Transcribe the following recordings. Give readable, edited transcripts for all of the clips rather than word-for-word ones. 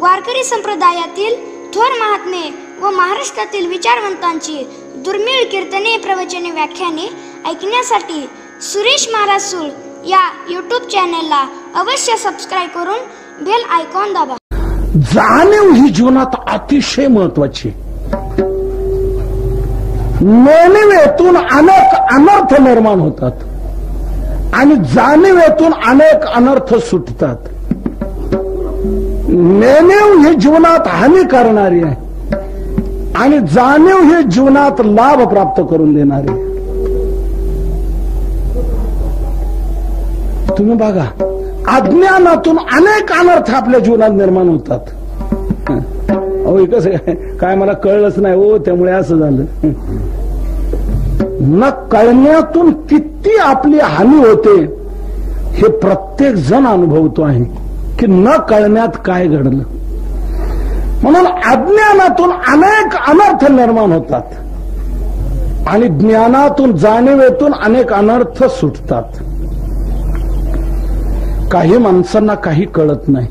वारकरी संप्रदायातील थोर महात्मे व महाराष्ट्रातील विचारवंतांची दुर्मिळ कीर्तने, प्रवचने, व्याख्याने ऐकण्यासाठी सुरेश महाराज सूळ या यूट्यूब चॅनलला अवश्य सबस्क्राइब करून बेल आयकॉन दाबा. जाणीव ही जीवनात अतिशय महत्वाची. नेणिवेतून अनेक अनर्थ निर्माण होतात आणि जाणीवेतून अनेक अनर्थ सुटतात. नेणीव ही जीवनात हानी करणारी आहे आणि जाणीव ही जीवनात लाभ प्राप्त करून देणारी आहे. तुम्ही बघा, अज्ञानातून अनेक अनर्थ आपल्या जीवनात निर्माण होतात. अहो कसं काय मला कळलंच नाही हो, त्यामुळे असं झालं. न कळण्यातून किती आपली हानी होते हे प्रत्येक जण अनुभवतो आहे की न कळण्यात काय घडलं. म्हणून अज्ञानातून अनेक अनर्थ निर्माण होतात आणि ज्ञानातून, जाणीवेतून अनेक अनर्थ सुटतात. काही माणसांना काही कळत नाही.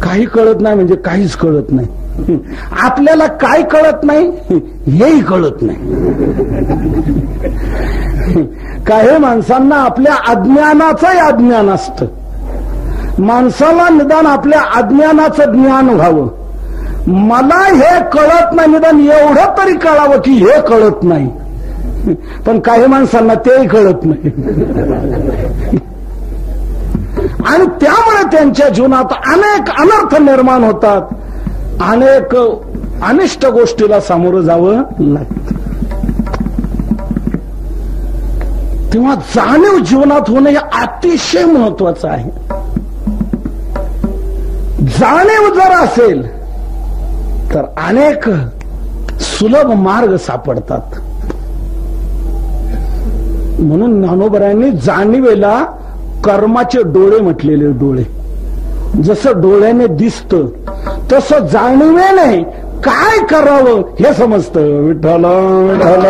काही कळत नाही म्हणजे काहीच कळत नाही. आपल्याला काय कळत नाही हेही कळत नाही. काही माणसांना आपल्या अज्ञानाचंही अज्ञान असतं. माणसाला निदान आपल्या अज्ञानाचं ज्ञान व्हावं. मला हे कळत नाही, निदान एवढं तरी कळावं की हे कळत नाही. पण काही माणसांना तेही कळत नाही आणि त्यामुळे त्यांच्या जीवनात अनेक अनर्थ निर्माण होतात. अनेक अनिष्ट गोष्टीला सामोरं जावं लागतं. तेव्हा जाणीव जीवनात होणं हे अतिशय महत्वाचं आहे. जाणीव जर असेल तर अनेक सुलभ मार्ग सापडतात. म्हणून ज्ञानोबरायांनी जाणीवेला कर्माचे डोळे म्हटलेले. डोळे जसं डोळ्याने दिसतं तसं जाणीवेने काय करावं हे समजतं. विठ्ठल विठ्ठल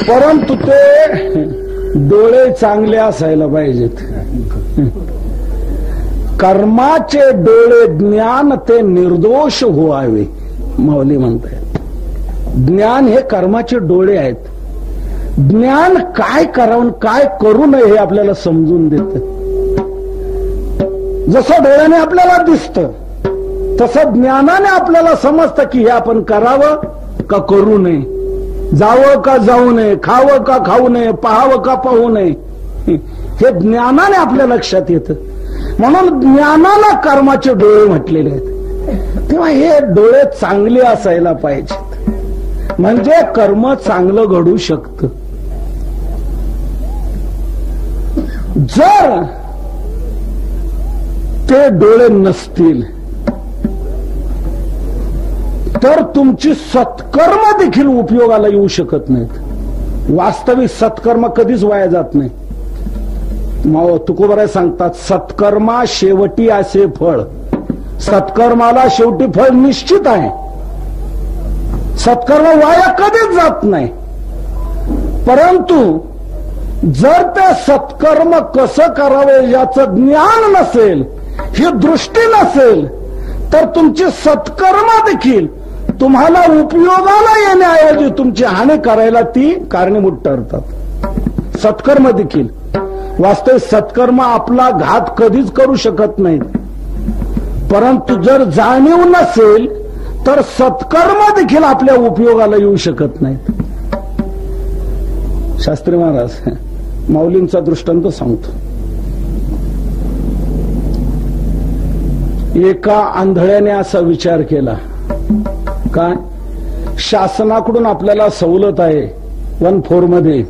परंतु ते डोळे चांगले असायला पाहिजेत. कर्माचे डोळे ज्ञान ते निर्दोष व्हावे, माऊली म्हणतात. ज्ञान हे कर्माचे डोळे आहेत. ज्ञान काय करावं काय करू नये हे आपल्याला समजून देतं. जसं डोळ्याने आपल्याला दिसतं तसं ज्ञानाने आपल्याला समजतं की हे आपण करावं का करू नये, जावं का जाऊ नये, खावं का खाऊ नये, पाहावं का पाहू नये, हे ज्ञानाने आपल्या लक्षात येतं. म्हणून ज्ञानाला कर्माचे डोळे म्हटलेले आहेत. तेव्हा हे डोळे चांगले असायला पाहिजेत म्हणजे कर्म चांगलं घडू शकतं. जर ते डोळे नसतील तर तुमची सत्कर्म देखील उपयोगाला येऊ शकत नाहीत. वास्तविक सत्कर्म कधीच वाया जात नाही. तुकोबाराय सांगतात, सत्कर्मा शेवटी असे फळ. सत्कर्माला शेवटी फळ निश्चित आहे. सत्कर्म वाया कधीच जात नाही. परंतु जर ते सत्कर्म कसं करावे याचं ज्ञान नसेल, ही दृष्टी नसेल, तर तुमची सत्कर्म देखील तुम्हाला उपयोगाला येण्याऐवजी तुमची हानी करायला ती कारणीभूत ठरतात. सत्कर्म देखील, वास्तविक सत्कर्म आपला घात कधीच करू शकत नाही. परंतु जर जाणीव नसेल तर सत्कर्म देखील आपल्या उपयोगाला येऊ शकत नाहीत. शास्त्री महाराज माऊलींचा दृष्टांत सांगतो. एका आंधळ्याने असा विचार केला, काय शासनाकडून आपल्याला सवलत आहे 1/4 मध्ये,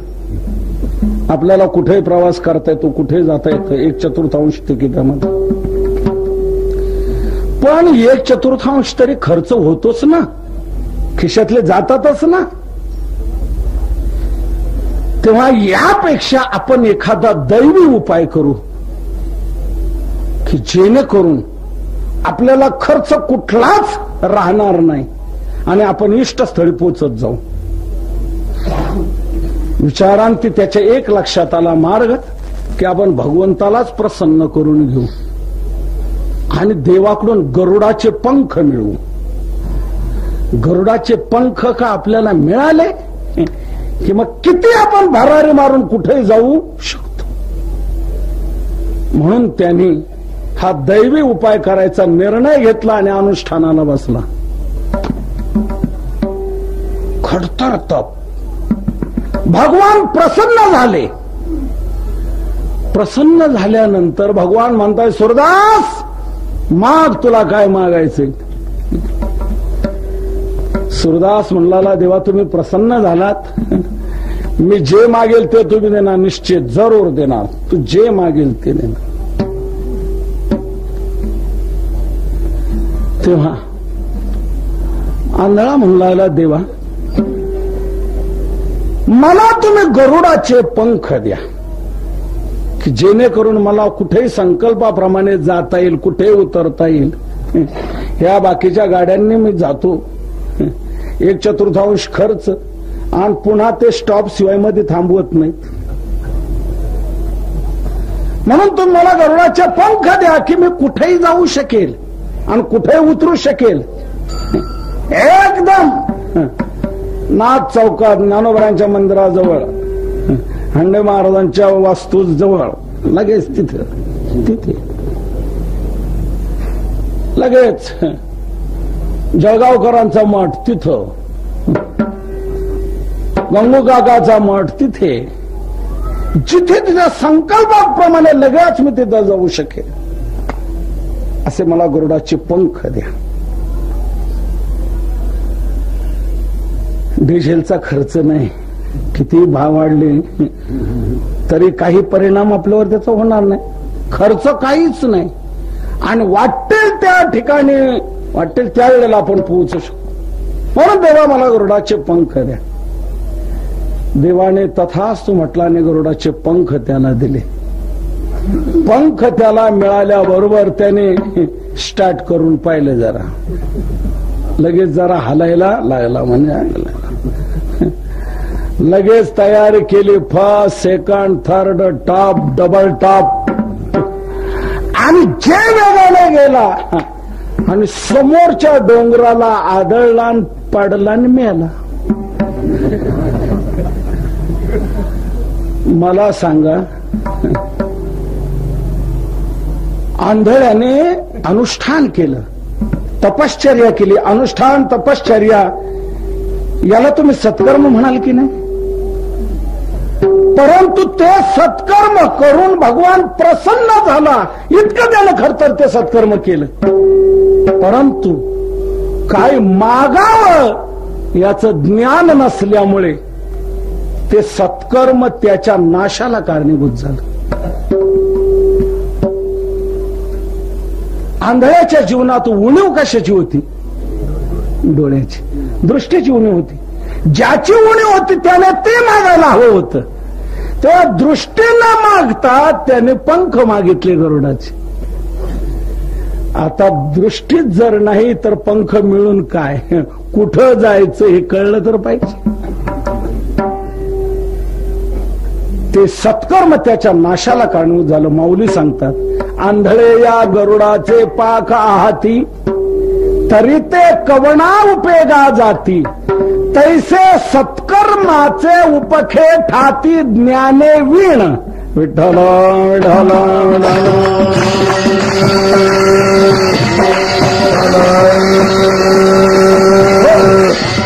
आपल्याला कुठेही प्रवास करता येतो, कुठे जाता येतं 1/4 तिकिटामध्ये. पण 1/4 तरी खर्च होतोच ना, खिशातले जातातच ना. तेव्हा यापेक्षा आपण एखादा दैवी उपाय करू की जेणेकरून आपल्याला खर्च कुठलाच राहणार नाही आणि आपण इष्टस्थळी पोचत जाऊ. विचारांती त्याच्या एक लक्षात आला मार्ग की आपण भगवंतालाच प्रसन्न करून घेऊ आणि देवाकडून गरुडाचे पंख मिळवू. गरुडाचे पंख का आपल्याला मिळाले की मग किती आपण भरारी मारून कुठेही जाऊ शकतो. म्हणून त्यांनी हा दैवी उपाय करायचा निर्णय घेतला आणि अनुष्ठानाला बसला. खडतर तप. भगवान प्रसन्न झाले. प्रसन्न झाल्यानंतर भगवान म्हणताय, सूरदास माग, तुला काय मागायचे. सूरदास म्हणला, देवा तुम्ही प्रसन्न झालात, मी जे मागेल ते तुम्ही देणार, निश्चित जरूर देणार, तू जे मागेल ते देणार. तेव्हा आंधळा म्हणला, देवा मला तुम्ही गरुडाचे पंख द्या की जेणेकरून मला कुठेही संकल्पाप्रमाणे जाता येईल, कुठेही उतरता येईल. ह्या बाकीच्या गाड्यांनी मी जातो, 1/4 खर्च आणि पुन्हा ते स्टॉप शिवाय मध्ये थांबवत नाही. म्हणून तुम्ही मला गरुडाचे पंख द्या की मी कुठेही जाऊ शकेल आणि कुठेही उतरू शकेल. एकदम नाथ चौकात ज्ञानोबरांच्या मंदिराजवळ, हंडे महाराजांच्या वास्तू जवळ, लगेच तिथे लगेच जळगावकरांचा मठ तिथं, गंगूकाकाचा मठ तिथे, जिथे तिच्या संकल्पाप्रमाणे लगेच मी तिथं जाऊ शकेल असे मला गरुडाचे पंख द्या. डिझेलचा खर्च नाही, किती भाव वाढले तरी काही परिणाम आपल्यावर त्याचा होणार नाही. खर्च काहीच नाही आणि वाटेल त्या ठिकाणी, वाटेल त्या वेळेला आपण पोहोचू शकतो. म्हणून देवा मला गरुडाचे पंख द्या. देवाने तथास्तु म्हटला आणि गरुडाचे पंख त्याला दिले. पंख त्याला मिळाल्याबरोबर त्याने स्टार्ट करून पाहिलं, जरा लगेच जरा हलायला लागला. म्हणजे लगेच तयारी केली, first, second, third, top, double top, आणि जे वेगाने गेला आणि समोरच्या डोंगराला आदळला आणि पडला आणि मेला. मला सांगा, आंधळ्याने अनुष्ठान केलं, तपश्चर्या केली. अनुष्ठान, तपश्चर्या याला तुम्ही सत्कर्म म्हणाल की नाही? परंतु ते सत्कर्म करून भगवान प्रसन्न झाला, इतकं त्यानं खरं तर ते सत्कर्म केलं. परंतु काय मागावं याचं ज्ञान नसल्यामुळे ते सत्कर्म त्याच्या नाशाला कारणीभूत झालं. आंधळ्याच्या जीवनात उणीव कशाची होती? डोळ्याची, दृष्टीची उणीव होती. ज्याची उणीव होती त्याने ते मागायला हवं होतं. तेव्हा दृष्टी न मागता त्याने पंख मागितले गरुडाचे. आता दृष्टीच जर नाही तर पंख मिळून काय? कुठं जायचं हे कळलं तर पाहिजे. ते सत्कर्म त्याच्या नाशाला कारणीभूत झालं. माऊली सांगतात, आंधळे या गरुडाचे पाख आहाती, तरी ते कवना उपेगा जाती, तैसे सत्कर्माचे उपखे ठाती ज्ञाने वीण. विठ्ठल विठ्ठल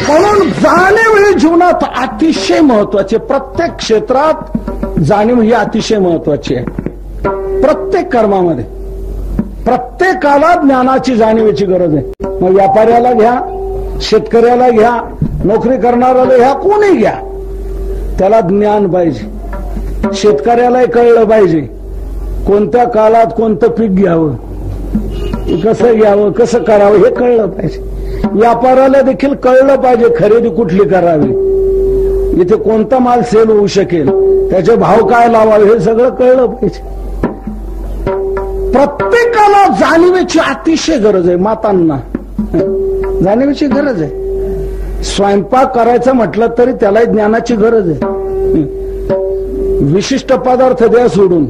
म्हणून जाणीव ही जीवनात अतिशय महत्वाची. प्रत्येक क्षेत्रात जाणीव ही अतिशय महत्वाची आहे. प्रत्येक कर्मामध्ये प्रत्येकाला ज्ञानाची जाणीवेची गरज आहे. मग व्यापाऱ्याला घ्या, शेतकऱ्याला घ्या, नोकरी करणाऱ्याला घ्या, कोणी घ्या, त्याला ज्ञान पाहिजे. शेतकऱ्यालाही कळलं पाहिजे कोणत्या काळात कोणतं पीक घ्यावं, कसं घ्यावं, कसं करावं हे कळलं पाहिजे. व्यापाऱ्याला देखील कळलं पाहिजे खरेदी कुठली करावी, इथे कोणता माल सेल होऊ शकेल, त्याचे भाव काय लावावे हे सगळं कळलं पाहिजे. प्रत्येकाला जाणीवेची अतिशय गरज आहे. मातांना जाणीवेची गरज आहे. स्वयंपाक करायचं म्हटलं तरी त्याला ज्ञानाची गरज आहे. विशिष्ट पदार्थ द्या सोडून,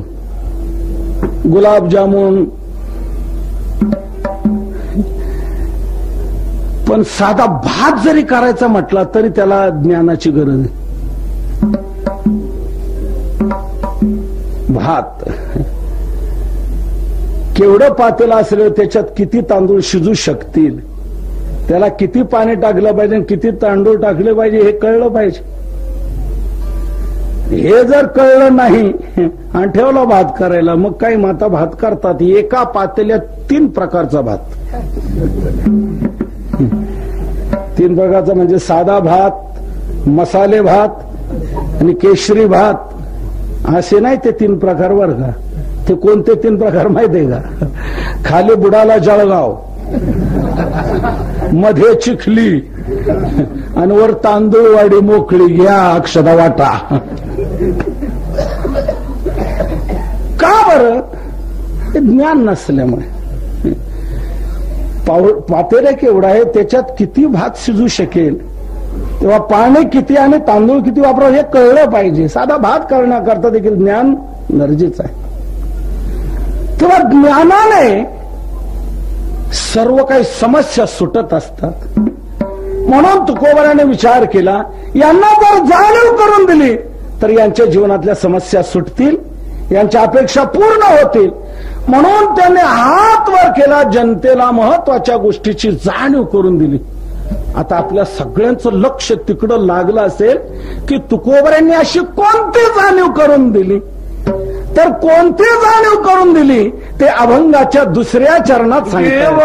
गुलाबजामुन, पण साधा भात जरी करायचा म्हटला तरी त्याला ज्ञानाची गरज आहे. भात केवढं पातेलं असलं त्याच्यात किती तांदूळ शिजू शकतील, त्याला किती पाणी टाकलं पाहिजे, किती तांदूळ टाकले पाहिजे हे कळलं पाहिजे. हे जर कळलं नाही आणि ठेवला भात करायला, मग काही माता भात करतात एका पातेल्यात 3 प्रकारचा भात. 3 प्रकारचा म्हणजे साधा भात, मसाले भात आणि केशरी भात असे नाही ते 3 प्रकार बर का. ते कोणते 3 प्रकार माहितीये का? खाली बुडाला जळगाव, मध्ये चिखली आणि वर तांदूळवाडी मोकळी, घ्या अक्षदा वाटा. का बरं? ज्ञान नसल्यामुळे. पातेलं केवढं आहे, त्याच्यात किती भात शिजू शकेल, तेव्हा पाणी किती आणि तांदूळ किती वापरावं हे कळलं पाहिजे. साधा भात करण्याकरता देखील ज्ञान गरजेचं आहे. तेव्हा ज्ञानाने सर्व काही समस्या सुटत असतात. म्हणून तुकोबाराने विचार केला, यांना जर जाणीव करून दिली तर यांच्या जीवनातल्या समस्या सुटतील, यांच्या अपेक्षा पूर्ण होतील. म्हणून त्याने हात वर केला, जनतेला महत्वाच्या गोष्टीची जाणीव करून दिली. आता आपल्या सगळ्यांचं लक्ष तिकडं लागलं असेल की तुकोबारांनी अशी कोणती जाणीव करून दिली. तर कोणती जाणीव करून दिली ते अभंगाच्या 2ऱ्या चरणात सांगितलं.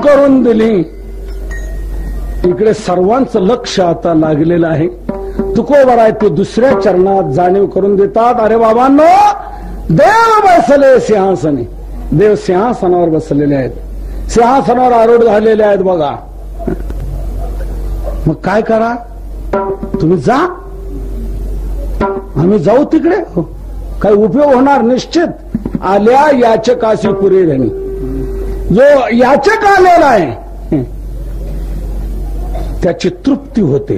करून दिली. इकडे सर्वांचं लक्ष आता लागलेलं आहे. तुकोबाराय ते 2ऱ्या चरणात जाणीव करून देतात. अरे बाबांनो, देव बसले सिंहासने. देव सिंहासनावर बसलेले आहेत, सिंहासनावर आरूढ झालेले आहेत बघा. मग काय करा, तुम्ही जा, आम्ही जाऊ तिकडे. काही उपयोग होणार निश्चित. आल्या याचकाशी पुरे धनी. जो याचक आलेला आहे त्याची तृप्ती होते,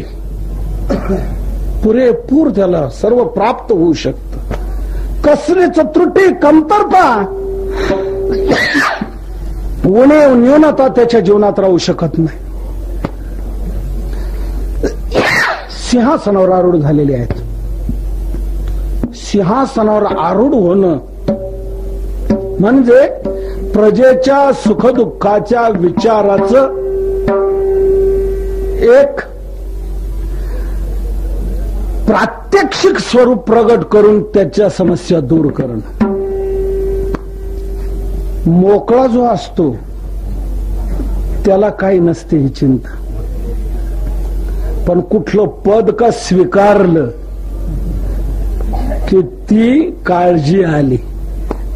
पुरेपूर त्याला सर्व प्राप्त होऊ शकतं. कसलीच त्रुटी कमतरता उणीव न्यूनता त्याच्या जीवनात राहू शकत नाही. सिंहासनावर आरूढ झालेले आहेत. सिंहासनावर आरूढ होणं म्हणजे प्रजेच्या सुखदुःखाच्या विचाराचं एक प्रात्यक्षिक स्वरूप प्रगट करून त्याच्या समस्या दूर करणं. मोकळा जो असतो त्याला काही नसते ही चिंता, पण कुठलं पद का स्वीकारलं की ती काळजी आली.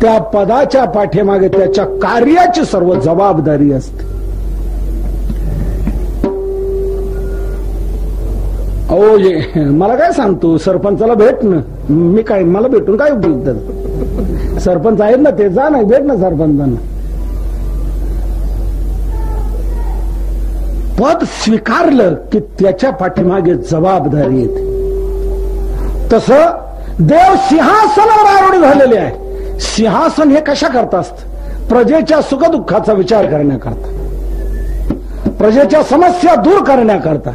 त्या पदाच्या पाठीमागे त्याच्या कार्याची सर्व जबाबदारी असते. अहो ये मला काय सांगतो, सरपंचाला भेट ना. मी काय, मला भेटून काय उपयोग? सरपंच आहेत ना, ते जा ना, भेट ना सरपंचांना. पद स्वीकारलं की त्याच्या पाठीमागे जबाबदारी येते. तसं देव सिंहासनावर आरूढ झालेले आहे. सिंहासन हे कशा करता असत? प्रजेच्या सुखदुःखाचा विचार करण्याकरता, प्रजेच्या समस्या दूर करण्याकरता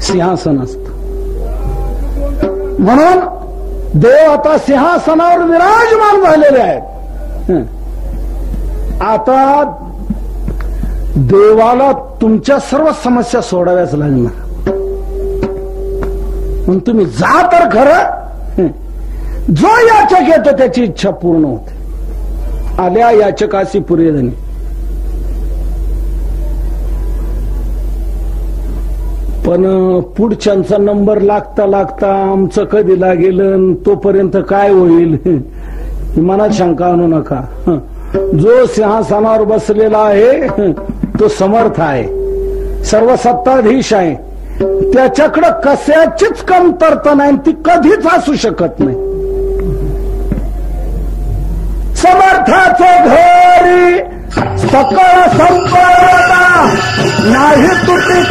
सिंहासन असत. म्हणून देव आता सिंहासनावर विराजमान झालेले आहेत. आता देवाला तुमच्या सर्व समस्या सोडाव्याच लागणार. म्हणून तुम्ही जा तर खरं. जो याचक येतो त्याची इच्छा पूर्ण होते. आल्या याचकासी पुरेधनी. पण पुढच्यांचा नंबर लागता लागता आमचं कधी लागेल, तोपर्यंत काय होईल मनात शंका आणू नका. जो सिंहासनावर बसलेला आहे तो समर्थ आहे, सर्व सत्ताधीश आहे. त्याच्याकडे कशाचीच कमतरता नाही, ती कधीच असू शकत नाही. समर्थाचे घरी सकळ संपदा नाही तुटी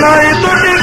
नाही तुटी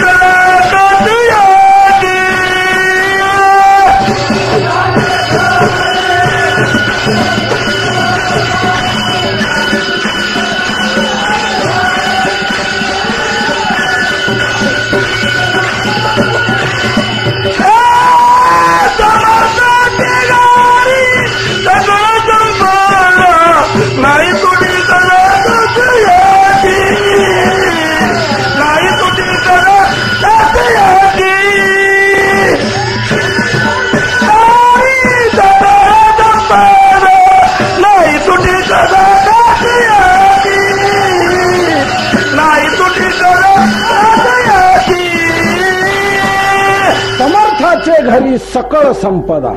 घरी सकळ संपदा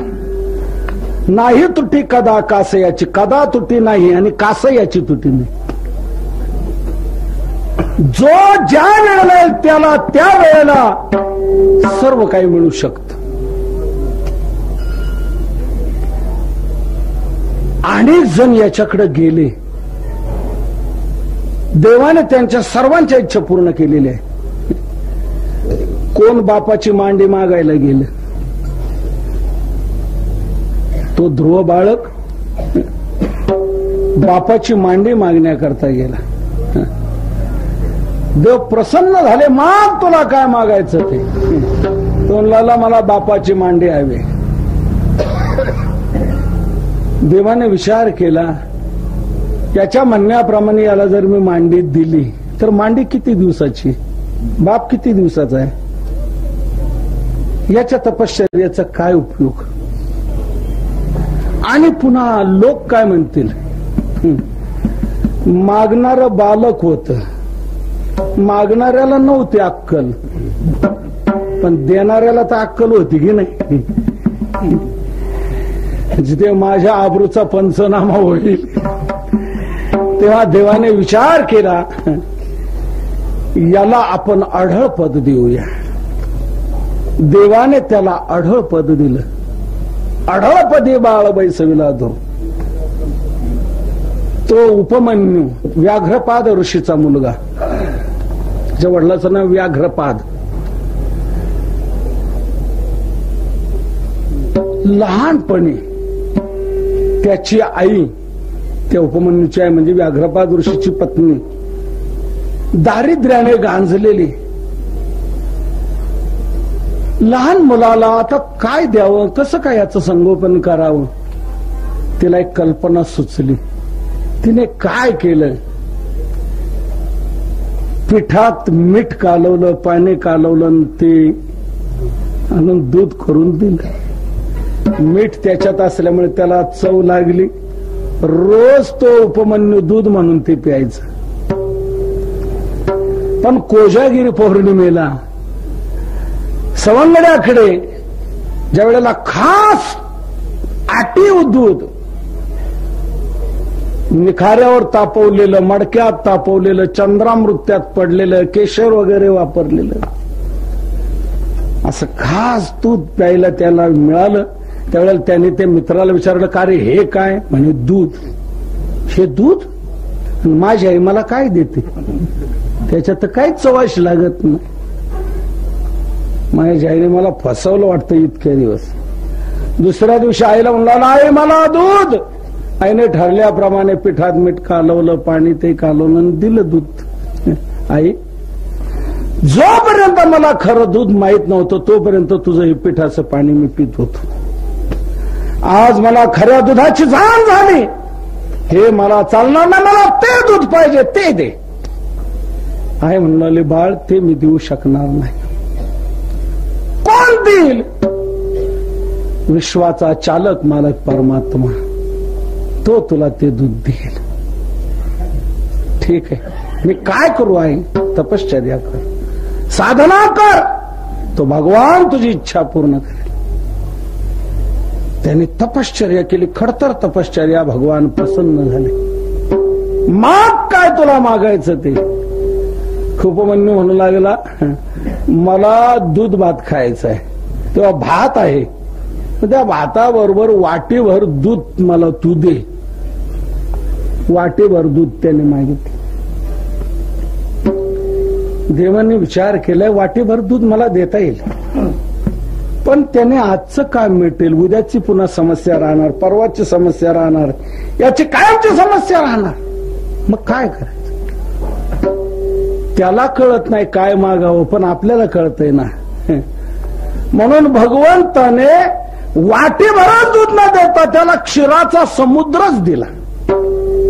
नाही तुटी कदा कासयाची. कदा तुटी नाही आणि कासयाची तुटी नाही. जो ज्या वेळेला त्याला त्या वेळेला सर्व काही मिळू शकत. अनेक जण याच्याकडे गेले, देवाने त्यांच्या सर्वांच्या इच्छा पूर्ण केलेल्या आहे. कोण बापाची मांडी मागायला गेलं, तो ध्रुव बाळक बापाची मांडी मागण्याकरता गेला. देव प्रसन्न झाले, माग तुला काय मागायचं ते. तो म्हणला मला बापाची मांडी हवी. देवाने विचार केला, याच्या म्हणण्याप्रमाणे याला जर मी मांडी दिली तर मांडी किती दिवसाची, बाप किती दिवसाचा आहे, याच्या तपश्चर्याचा काय उपयोग. आणि पुन्हा लोक काय म्हणतील. मागणार बालक होत, मागणाऱ्याला नव्हती अक्कल, पण देणाऱ्याला तर अक्कल होती की नाही. जिथे माझ्या आबरूचा पंचनामा होईल तेव्हा देवाने विचार केला, याला आपण अढळ पद देऊया. देवाने त्याला अढळ पद दिलं. अढळपदी बाळ बैसविला तो उपमन्यू, व्याघ्रपाद ऋषीचा मुलगा. त्याच्या वडिलाचं नाव व्याघ्रपाद. लहानपणी त्याची आई, त्या उपमन्यूची आई म्हणजे व्याघ्रपाद ऋषीची पत्नी, दारिद्र्याने गांजलेली. लहान मुलाला आता काय द्यावं, कसं काय याचं संगोपन करावं, तिला एक कल्पना सुचली. तिने काय केलं, पिठात मीठ कालवलं, पाणी कालवलं आणि ते आणून दूध करून दिलं. मीठ त्याच्यात असल्यामुळे त्याला चव लागली. रोज तो उपमन्यू दूध म्हणून ते प्यायचं. पण कोजागिरी पौर्णिमेला सवंगड्याकडे ज्या वेळेला खास आटीव दूध, निखाऱ्यावर तापवलेलं, मडक्यात तापवलेलं, चंद्रामृत्यात पडलेलं, केशर वगैरे वापरलेलं असं खास दूध प्यायला त्याला मिळालं. त्यावेळेला त्याने ते मित्राला विचारलं, का रे हे काय? म्हणे दूध. हे दूध? माझी आई मला काय देते, त्याच्यात काहीच चवाश लागत नाही. माझ्या आईने मला फसवलं वाटतं इतके दिवस. दुसऱ्या दिवशी आईला म्हणला, आई मला दूध. आईने ठरल्याप्रमाणे पिठात मीठ कालवलं, पाणी ते कालवलं आणि दिलं दूध. आई, जोपर्यंत मला खरं दूध माहित नव्हतं तोपर्यंत तुझं हे पिठाचं पाणी मी पित होतो. आज मला खऱ्या दुधाची जाण झाली. हे मला चालणार नाही, मला ते दूध पाहिजे, ते दे. आई म्हणाले, बाळ ते मी देऊ शकणार नाही. कोण देईल? विश्वाचा चालक मालक परमात्मा, तो तुला ते दूध देईल. ठीक आहे, मी काय करू आई? तपश्चर्या कर, साधना कर, तो भगवान तुझी इच्छा पूर्ण करेल. त्यांनी तपश्चर्या केली, खडतर तपश्चर्या. भगवान प्रसन्न झाले. माग काय तुला मागायचं ते? उपमन्यू म्हणू लागला, मला दूध भात खायचा आहे. तेव्हा भात आहे, त्या भाताबरोबर वाटीभर दूध मला तू दे. वाटीभर दूध त्याने मागितलं. देवाने विचार केलाय, वाटीभर दूध मला देता येईल, पण त्याने आजचं काय मिटेल, उद्याची पुन्हा समस्या राहणार, परवाची समस्या राहणार, याची कायमची समस्या राहणार. मग काय करायचं? त्याला कळत नाही काय मागावं, पण आपल्याला कळतंय ना. म्हणून भगवंताने वाटीभरच दूध न देता त्याला क्षीराचा समुद्रच दिला.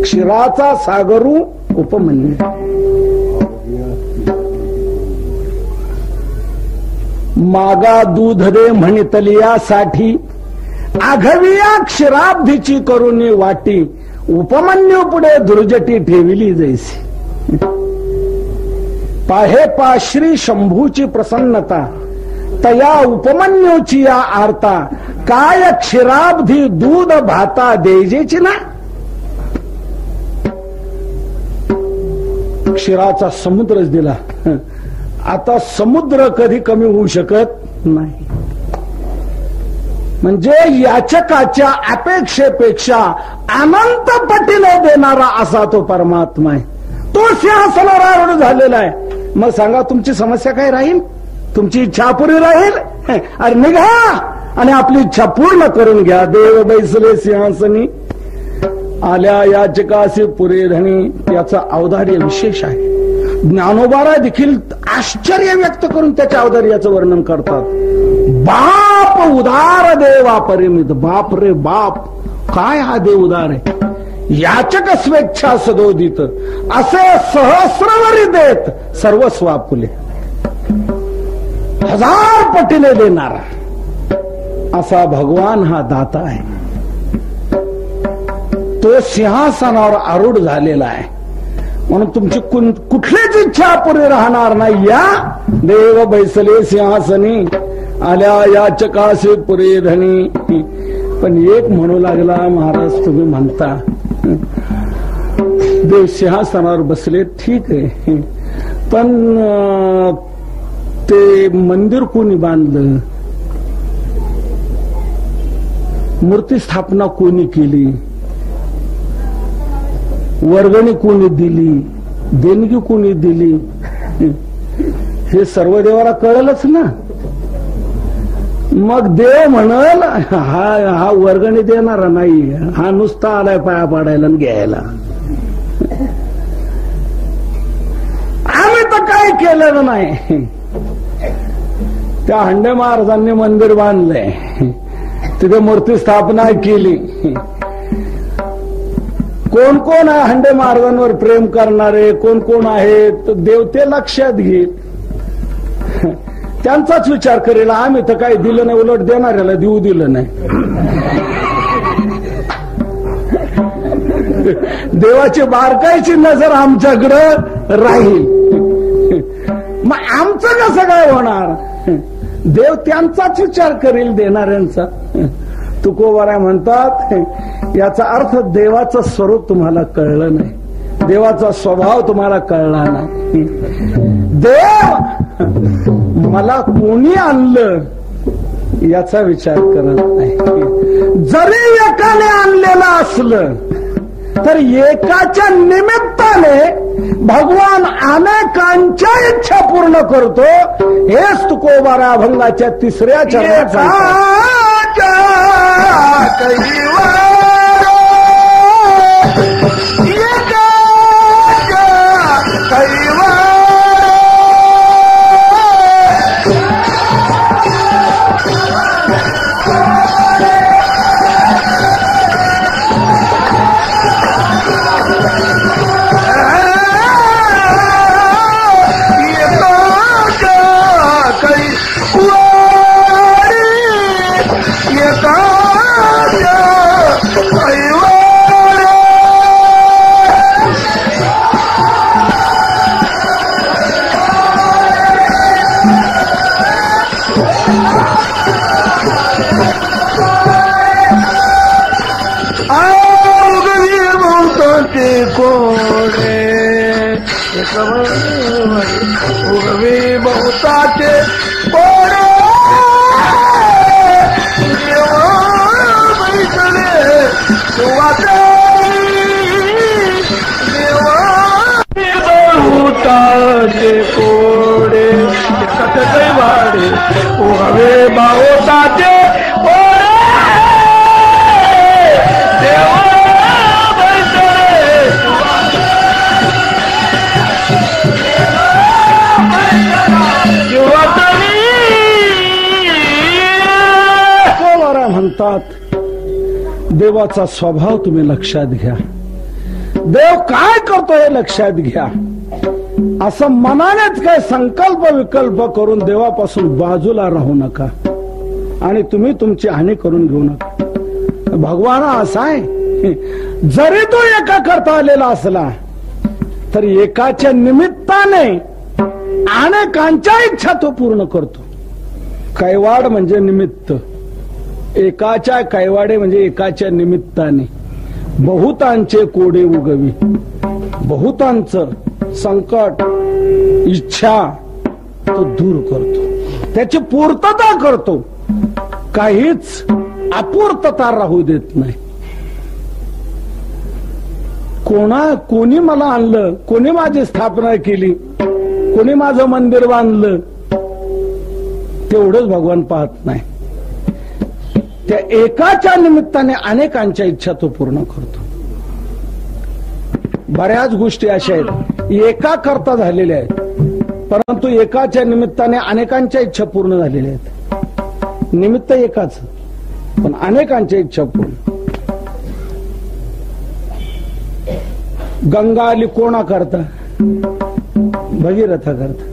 क्षीराचा सागरू उपमन्यू. मागा दूध दे म्हणितलियासाठी, आघविया क्षीराब्धीची करुणी वाटी. उपमन्यू पुढे दुर्जटी ठेविली जैसी. पाहे पा श्री शंभूची प्रसन्नता, तया उपमन्यूची या आरता. काय क्षीराब्धी दूध भाता देजेची ना. क्षीराचा समुद्रच दिला. आता समुद्र कधी कमी होऊ शकत नाही. म्हणजे याचकाच्या अपेक्षेपेक्षा अनंत पटीने देणारा असा तो परमात्मा आहे. तो सिंहासनावर आरूढ झालेला आहे. मग सांगा, तुमची समस्या काय राहील? तुमची इच्छा पुरी राहील? अरे निघा आणि आपली इच्छा पूर्ण करून घ्या. देव बैसले सिंहासनी, आल्या याचकासी पुरे धनी. याचा औदार्य विशेष आहे. ज्ञानोबारा देखील आश्चर्य व्यक्त करून त्याच्या औदार्याचं वर्णन करतात. बाप उदार देवा परिमित. बाप रे बाप, काय हा देव उदार आहे. याचक स्वेच्छा सदोदित, असे सहस्रवरी देत सर्वस्व आपुले. 1000 पटीने देणारा असा भगवान हा दाता आहे. तो सिंहासनावर आरूढ झालेला आहे. म्हणून तुमची कुठलीच इच्छा पुरी राहणार नाही. या देव बैसले सिंहासनी, आल्या याचकासी पुरे धनी. पण एक म्हणू लागला, महाराज तुम्ही म्हणता देव सिंहासनावर बसले, ठीक आहे, पण ते मंदिर कोणी बांधलं, मूर्ती स्थापना कोणी केली, वर्गणी कोणी दिली, देणगी कोणी दिली, हे सर्व देवाला कळलंच ना. मग देव म्हणल, हा वर्गणी देणारा नाही, हा नुसता आलाय पाया पाडायला आणि घ्यायला. केलेलं नाही. त्या हंडे महाराजांनी मंदिर बांधलंय, तिथे मूर्ती स्थापना केली. कोण कोण आहे हंडे महाराजांवर प्रेम करणारे, कोण कोण आहेत देवते लक्षात घे. त्यांचाच विचार करेल. आम्ही तर काही दिलं नाही, उलट देणाऱ्याला देऊ दिलं नाही. देवाची बारकाईची नजर आमच्याकडं राहील. मग आमचं कसं काय होणार? देव त्यांचाच विचार करेल, देणाऱ्यांचा. तुकोबाराय म्हणतात याचा अर्थ देवाचं स्वरूप तुम्हाला कळलं नाही, देवाचा स्वभाव तुम्हाला कळला नाही. देव मला कोणी आणलं याचा विचार करत नाही. जरी एकाने आणलेलं असलं तर एकाच्या निमित्ताने भगवान अनेकांच्या इच्छा पूर्ण करतो. हेच तुकोबाराय अभंगाच्या 3ऱ्या चरणात उगवी बहुताचे पोरे बहुताचे पोरे कथे वाडे उगवे बहुताचे पोरे म्हणतात देवाचा स्वभाव तुम्ही लक्षात घ्या. देव काय करतो हे लक्षात घ्या. असं मनानेच काय संकल्प विकल्प करून देवापासून बाजूला राहू नका आणि तुम्ही तुमची हानी करून घेऊ नका. भगवान असा आहे, जरी तो एका करता आलेला असला तर एकाच्या निमित्ताने अनेकांच्या इच्छा तो पूर्ण करतो. कैवाड म्हणजे निमित्त, एकाच्या कैवाडे म्हणजे एकाच्या निमित्ताने बहुतांचे कोडे उगवी. बहुतांचं संकट इच्छा तो दूर करतो, त्याची पूर्तता करतो, काहीच अपूर्तता राहू देत नाही. कोणी मला आणलं, कोणी माझी स्थापना केली, कोणी माझं मंदिर बांधलं तेवढंच भगवान पाहत नाही. त्या एकाच्या निमित्ताने अनेकांच्या इच्छा तो पूर्ण करतो. बऱ्याच गोष्टी अशा आहेत एका करता झालेल्या आहेत, परंतु एकाच्या निमित्ताने अनेकांच्या इच्छा पूर्ण झालेल्या आहेत. निमित्त एकाच पण अनेकांच्या इच्छा पूर्ण. गंगा आली कोणा करता? भगीरथा करता.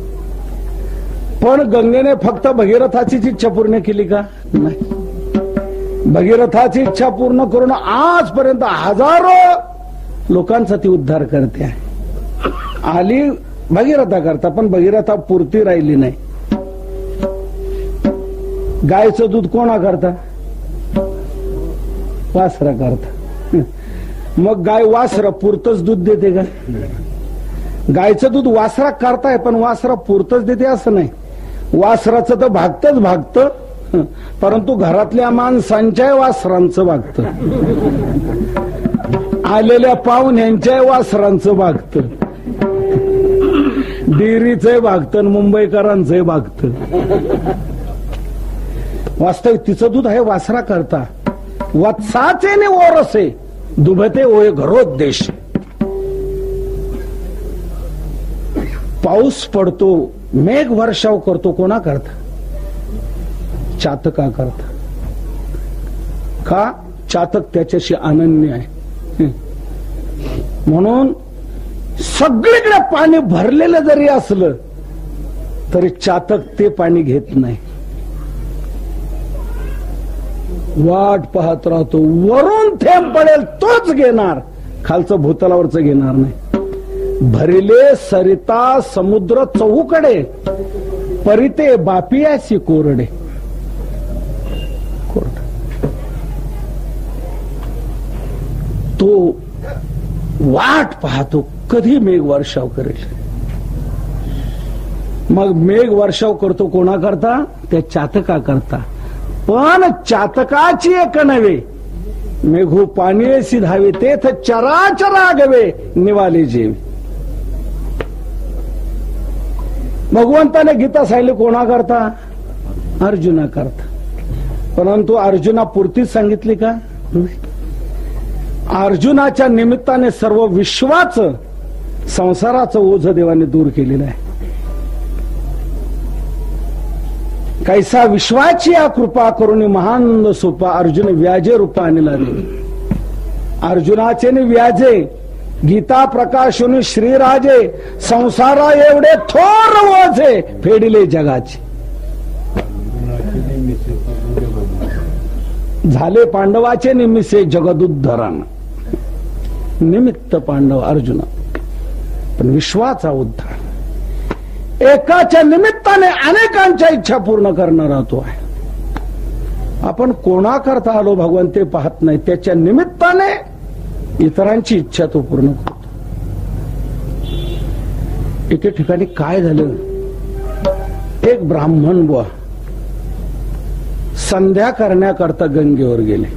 पण गंगेने फक्त भगीरथाचीच इच्छा पूर्ण केली का? नाही. भगीरथाची इच्छा पूर्ण करून आजपर्यंत हजारो लोकांचा ती उद्धार करते आहे. आली भगीरथा करता पण भगीरथा पुरती राहिली नाही. गायचं दूध कोणा करता? वासरा करता. मग गाय वासरा पुरतच दूध देते का? गायचं दूध वासरा करताय पण वासरा पुरतच देते असं नाही. वासराचं तर भागतच भागत, परंतु घरातल्या माणसांच्या वासरांचं भागतं, आलेल्या पाहुण्यांच्या वासरांचं भागतं, डेअरीचंही भागतं, मुंबईकरांचंही भागतं. वास्तविक तिचं दूध आहे वासरा करता. वत्साचे ने ओरसे दुभते ओये घरोद्देश. पाऊस पडतो, मेघ वर्षाव करतो, कोणा करता? चातका करता. का? चातक त्याच्याशी अनन्य आहे. म्हणून सगळीकडे पाणी भरलेलं जरी असलं तरी चातक ते पाणी घेत नाही, वाट पाहत राहतो. वरून थेंब पडेल तोच घेणार, खालचं भूतलावरच घेणार नाही. भरिले सरिता समुद्र चहूकडे, परिते बापियासी कोरडे. तो वाट पाहतो कधी मेघ वर्षाव करेल. मग मेघ वर्षाव करतो कोणा करता? त्या चातका करता. पण चातकाची एक नव्हे, मेघू पाणी धावे तेथ चराचरा गवे निवाले जेवे. भगवंताने गीता सांगितली कोणा करता? अर्जुना करता. परंतु अर्जुना पुरतीच सांगितली का? अर्जुनाच्या निमित्ताने सर्व विश्वाचं संसाराचं ओझ देवाने दूर केलेलं आहे. कैसा विश्वाची या कृपा करून महान सोपा अर्जुन व्याजे रूपा आणला रे. अर्जुनाचे व्याजे गीता प्रकाशून श्रीराजे, संसारा एवढे थोर ओझे फेडिले जगाचे. झाले पांडवाचे निमित्ते जगदुद्धरण. निमित्त पांडव अर्जुना, पण विश्वाचा उद्धार. एकाच्या निमित्ताने अनेकांच्या इच्छा पूर्ण करणारा तो आहे. आपण कोणा करता आलो भगवान ते पाहत नाही, त्याच्या निमित्ताने इतरांची इच्छा तो पूर्ण करतो. एके ठिकाणी काय झालं, एक ब्राह्मण बुवा संध्या करण्याकरता गंगेवर गेले.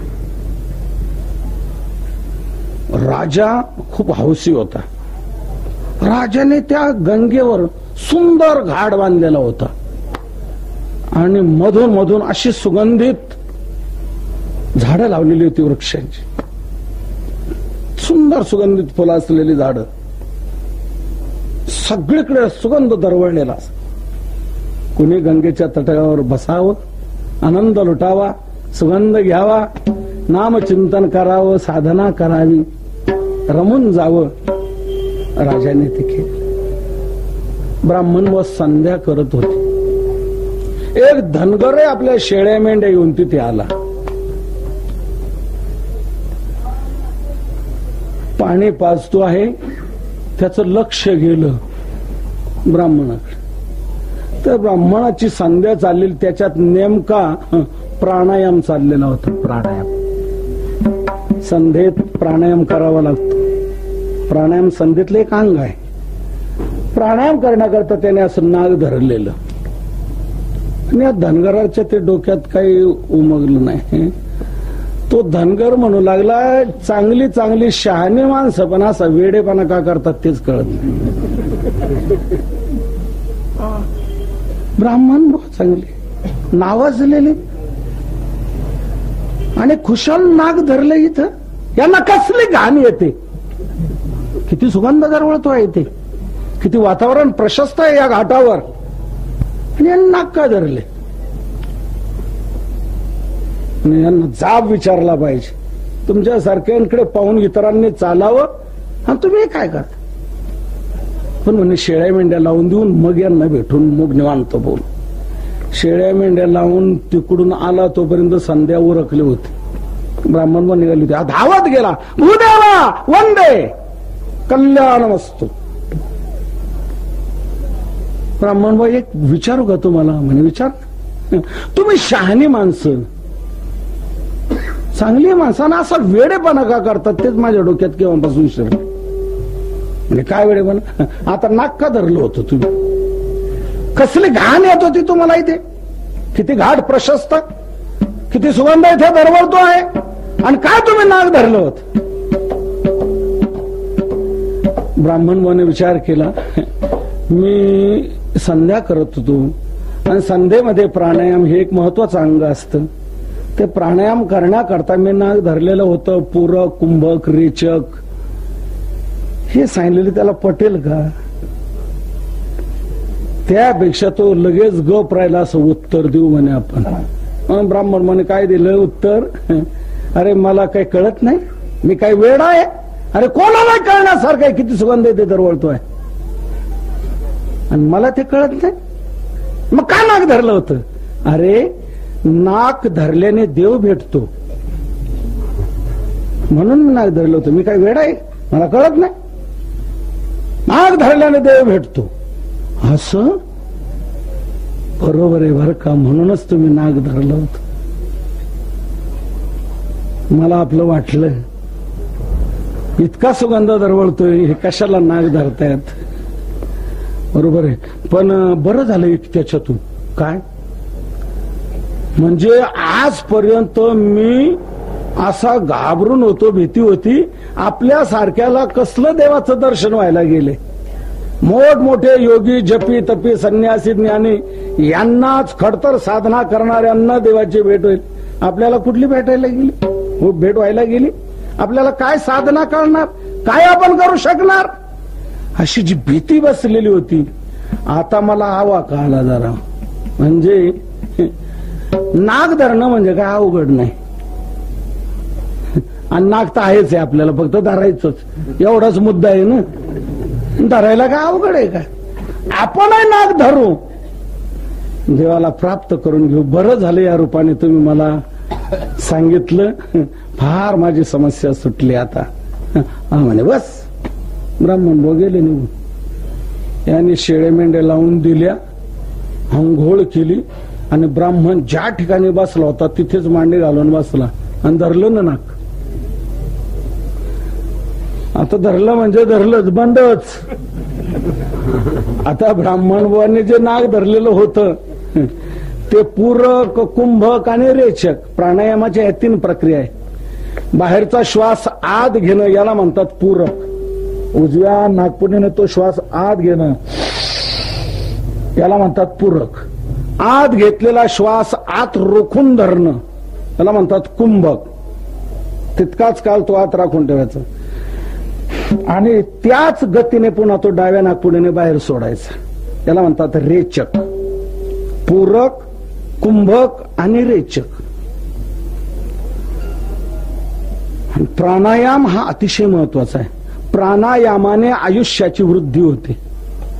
राजा खूप हौसी होता. राजाने त्या गंगेवर सुंदर घाट बांधलेला होता आणि मधून मधून अशी सुगंधित झाडं लावलेली होती, वृक्षांची सुंदर सुगंधित फुलं असलेली झाडं. सगळीकडे सुगंध दरवळलेला. कुणी गंगेच्या तटावर बसावं, आनंद लुटावा, सुगंध घ्यावा, नामचिंतन करावं, साधना करावी, रमून जावं. राजाने ते केलं. ब्राह्मण व संध्या करत होते. एक धनगर आपल्या शेळ्या मेंढ्या येऊन तिथे आला. पाणी पाजतो आहे, त्याचं लक्ष गेलं ब्राह्मणाकडे. तर ब्राह्मणाची संध्या चाललेली, त्याच्यात नेमका प्राणायाम चाललेला होता. प्राणायाम संध्येत प्राणायाम करावा लागतो. प्राणायाम संध्येतलं एक अंग आहे. प्राणायाम करण्याकरता त्याने असं नाग धरलेलं आणि या धनगराच्या ते डोक्यात काही उमगलं नाही. तो धनगर म्हणू लागला, चांगली चांगली शहाणी माणसं पण असा वेडेपणा का करतात तेच कळत नाही. ब्राह्मण चांगले नावाजलेले आणि खुशाल नाग धरले. इथं यांना कसली घाण येते, किती सुगंध दरवळतो आहे इथे, किती वातावरण प्रशस्त आहे या घाटावर, आणि यांना नाग का धरले? यांना जाब विचारला पाहिजे. तुमच्या सारख्यांकडे पाहून इतरांनी चालावं आणि तुम्ही काय करता? पण म्हणे शेळ्या मेंढ्या लावून देऊन मग यांना भेटून मग निवांत बोल. शेळ्या मेंढ्या लावून तिकडून आला तोपर्यंत संध्या उरकले होते. ब्राह्मण पण निघाली होती. धावत गेला, भूदेवा वंदे कल्याणमस्तु. ब्राह्मण बाई एक विचारू का तुम्हाला? म्हणे विचार. तुम्ही शहाणी माणसं, चांगली माणसांना असा वेडेपणा का करतात तेच माझ्या डोक्यात केव्हापासून शिरलं. म्हणजे काय वेडेपणा? आता नाक का धरलं होतं तुम्ही? कसली घाण येत होती तुम्हाला इथे? किती घाट प्रशस्त, किती सुगंध इथे दरवळतो आहे, आणि काय तुम्ही नाक धरलं होत? ब्राह्मण विचार केला. मी संध्या करत होतो आणि संध्येमध्ये प्राणायाम हे एक महत्वाचं अंग असतं. ते प्राणायाम करण्याकरता मी नाक धरलेलं होतं. पूरक, कुंभक, रेचक हे सांगितलेलं त्याला पटेल का? त्यापेक्षा तो लगेच गप राहिला असं उत्तर देऊ म्हणे आपण. ब्राह्मण म्हणे काय दिलं उत्तर? अरे मला काही कळत नाही, मी काय वेड आहे? अरे कोणाला कळण्यासारखं आहे? किती सुगंध येते दरवळतोय आणि मला ते कळत नाही. मग का नाक धरलं होतं? अरे नाक धरल्याने देव भेटतो म्हणून मी नाक धरलं होतं. मी काय वेड आहे? मला कळत नाही. नाक धरल्याने देव भेटतो असं बरोबर आहे बरं का, म्हणूनच तुम्ही नाक धरलं होतं. मला आपलं वाटलं इतका सुगंध दरवळतोय, हे कशाला नाक धरतायत? बरोबर आहे, पण बरं झालं एक त्याच्यातून. काय म्हणजे आजपर्यंत मी असा घाबरून होतो, भीती होती. आपल्या सारख्याला कसलं देवाचं दर्शन व्हायला गेले? मोठमोठे योगी, जपी, तपी, संन्यासी, ज्ञानी यांनाच खडतर साधना करणाऱ्यांना देवाची भेट होईल. आपल्याला कुठली भेटायला गेली? हो, भेट व्हायला गेली. आपल्याला काय साधना करणार, काय आपण करू शकणार, अशी जी भीती बसलेली होती. आता मला आवा का आला जरा. म्हणजे नाक धरणं म्हणजे काय अवघड नाही. आणि नाक तर आहेच आहे, आपल्याला फक्त धरायचंच एवढाच मुद्दा आहे ना. धरायला काय अवघड आहे का? आपणही नाक धरू, देवाला प्राप्त करून घेऊ. बरं झालं या रूपाने तुम्ही मला सांगितलं, फार माझी समस्या सुटली आता. म्हणे बस. ब्राह्मण गेले निघून. यांनी शेळे मेंढे लावून दिल्या, अंघोळ केली आणि ब्राह्मण ज्या ठिकाणी बसला होता तिथेच मांडी घालून बसला आणि धरलं ना नाक. आता धरलं म्हणजे धरलंच, बंदच. आता ब्राह्मण बुवांनी जे नाक धरलेलं होतं ते पूरक, कुंभक आणि रेचक प्राणायामाच्या या 3 प्रक्रिया आहे. बाहेरचा श्वास आत घेणं याला म्हणतात पूरक. उजव्या नागपुडीने तो श्वास आत घेणं याला म्हणतात पूरक. आत घेतलेला श्वास आत रोखून धरणं याला म्हणतात कुंभक. तितकाच काल तो आत राखून ठेवायचा आणि त्याच गतीने पुन्हा तो डाव्या नागपुडीने बाहेर सोडायचा याला म्हणतात रेचक. पूरक, कुंभक आणि रेचक. प्राणायाम हा अतिशय महत्वाचा आहे. प्राणायामाने आयुष्याची वृद्धी होते,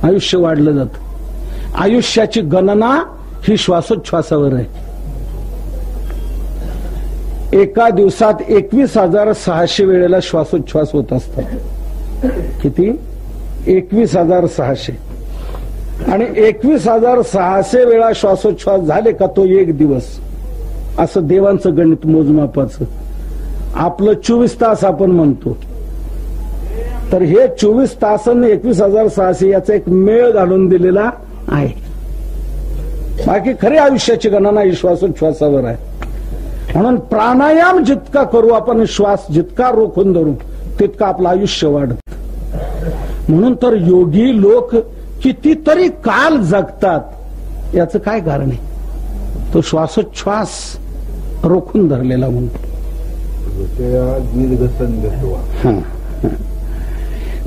आयुष्य वाढलं जातं. आयुष्याची गणना ही श्वासोच्छ्वासावर आहे. एका दिवसात 21,600 वेळेला श्वासोच्छ्वास होत असतात. किती? 21,600. आणि 21,600 वेळा श्वासोच्छ्वास झाले का तो एक दिवस, असं देवांचं गणित मोजमापाचं. आपलं 24 तास आपण म्हणतो, तर हे 24 तासांनी 21,600 याचा एक मेळ घालून दिलेला आहे. बाकी खरी आयुष्याची गणना ही श्वासोच्छ्वासावर आहे. म्हणून प्राणायाम जितका करू आपण, श्वास जितका रोखून धरू, तितका आपलं आयुष्य वाढत. म्हणून तर योगी लोक कितीतरी काल जगतात. याचं काय कारण आहे? तो श्वासोच्छ्वास रोखून धरलेला म्हणतो.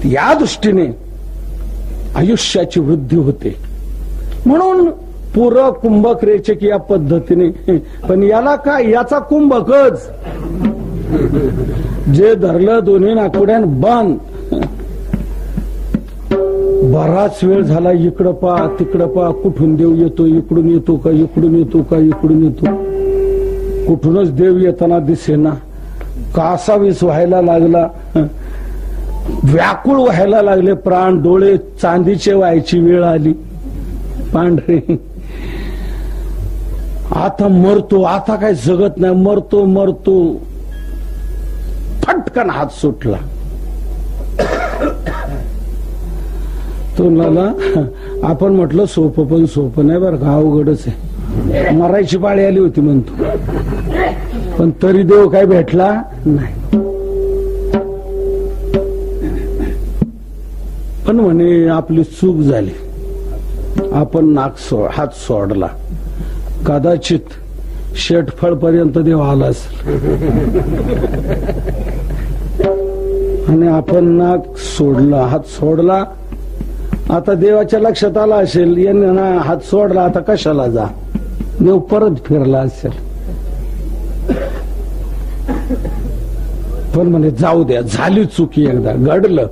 या दृष्टीने आयुष्याची वृद्धी होते. म्हणून पूरक, कुंभक, रेचक या पद्धतीने. पण याला काय, याचा कुंभकच. जे धरलं दोन्ही नाकपुड्यान बंद. बराच वेळ झाला इकडं पा तिकडं पा, कुठून देव येतो, इकडून येतो का, इकडून येतो का, इकडून येतो. कुठूनच देव येताना दिसेना. कासावीस व्हायला लागला, व्याकुळ व्हायला लागले प्राण. डोळे चांदीचे व्हायची वेळ आली, पांढरे. आता मरतो, आता काय जगत नाही, मरतो मरतो. फटकन हात सुटला. तो नाला आपण म्हटलं सोपं, पण सोपं नाही बरं का, अवघडच आहे. मरायची पाळी आली होती म्हणतो, पण तरी देव काय भेटला नाही. पण म्हणे आपली चूक झाली, आपण हात सोडला. कदाचित शेटफळ पर्यंत देव आला असेल आणि आपण नाक सोडला, हात सोडला आता देवाच्या लक्षात आला असेल, यांनी ना हात सोडला, आता कशाला जा. देव परत फिरला असेल, पण म्हणे जाऊ द्या, झाली चुकी, एकदा घडलं.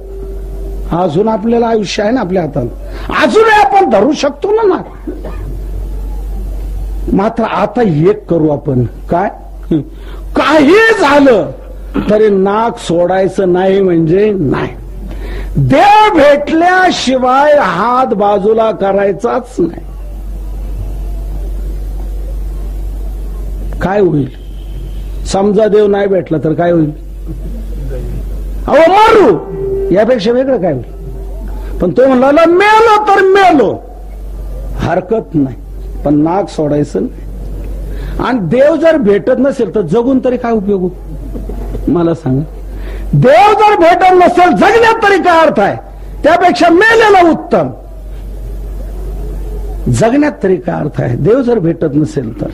अजून आपल्याला आयुष्य आहे ना आपल्या हातात, अजूनही आपण धरू शकतो ना. मात्र आता एक करू आपण, काय काही झालं तरी नाक सोडायचं नाही, म्हणजे नाही. देव भेटल्याशिवाय हात बाजूला करायचाच नाही. काय होईल? समजा देव नाही भेटला तर काय होईल? अहो मारू, यापेक्षा वेगळं काय होईल? पण तो म्हणला मेलो तर मेलो, हरकत नाही, पण नाक सोडायचं नाही. आणि देव जर भेटत नसेल तर जगून तरी काय उपयोग? मला सांगा. देव जर भेटत नसेल, जगण्यात तरी काय अर्थ आहे? त्यापेक्षा मेलेला उत्तम. जगण्यात तरी काय अर्थ आहे देव जर भेटत नसेल तर?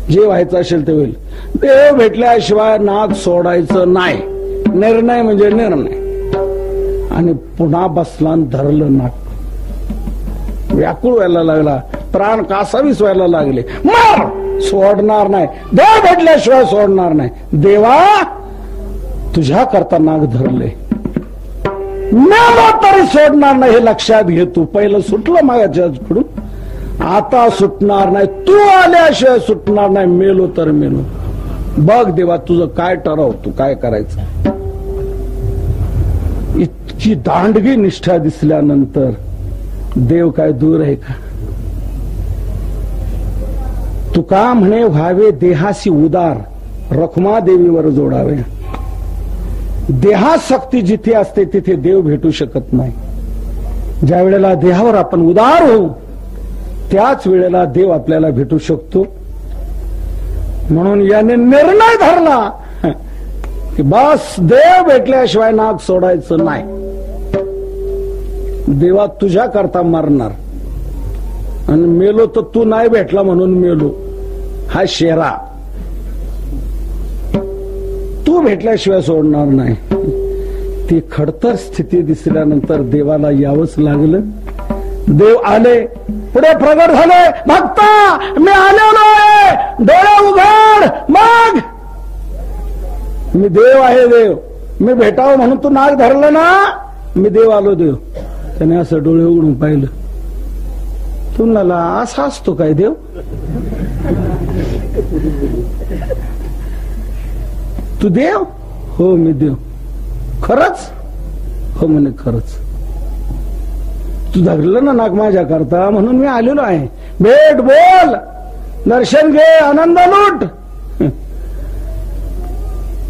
जे व्हायचं असेल ते होईल. देव भेटल्याशिवाय नाक सोडायचं नाही. निर्णय म्हणजे निर्णय. आणि पुन्हा बसला धरलं नाक, व्याकुळ व्हायला लागला, प्राण कासावीस व्हायला लागले. मार, सोडणार नाही. देव भेटल्याशिवाय सोडणार नाही. देवा तुझ्या करता नाक धरले, मेलो तरी सोडणार नाही, हे लक्षात घे तू. पहिलं सुटलं माझ्याकडून, आता सुटणार नाही. तू आल्याशिवाय सुटणार नाही. मेलो तर मेलो. बघ देवा तुझं काय ठरव, तू काय करायचं. इतकी दांडगी निष्ठा दिसल्यानंतर देव काय दूर आहे का? तुका म्हणे व्हावे देहासी उदार, रखुमा देवीवर जोडावे. देहासक्ती जिथे असते तिथे देव भेटू शकत नाही. ज्या वेळेला देहावर आपण उदार होऊ त्याच वेळेला देव आपल्याला भेटू शकतो. म्हणून याने निर्णय धरला की बस देव भेटल्याशिवाय नाक सोडायचं नाही. देवा तुझ्या करता मरणार, आणि मेलो तर तू नाही भेटला म्हणून मेलो. हा शेरा, तू भेटल्याशिवाय सोडणार नाही. ती खडतर स्थिती दिसल्यानंतर देवाला यावंच लागलं. देव आले, पुढे प्रगट झाले. भक्ता मी आलेलो आहे, डोळे उघड. मग मी देव आहे, देव मी भेटावं म्हणून तू नाक धरलं ना, मी देव आलो. देव त्याने असं डोळे उघडून पाहिलं. तुम्हाला असा असतो काय देव? तू देव? हो मी देव. खरंच? हो म्हणे खरंच. तू धरलं ना नाक माझ्या करता म्हणून मी आलेलो आहे. भेट, बोल, दर्शन घे, आनंद लूट.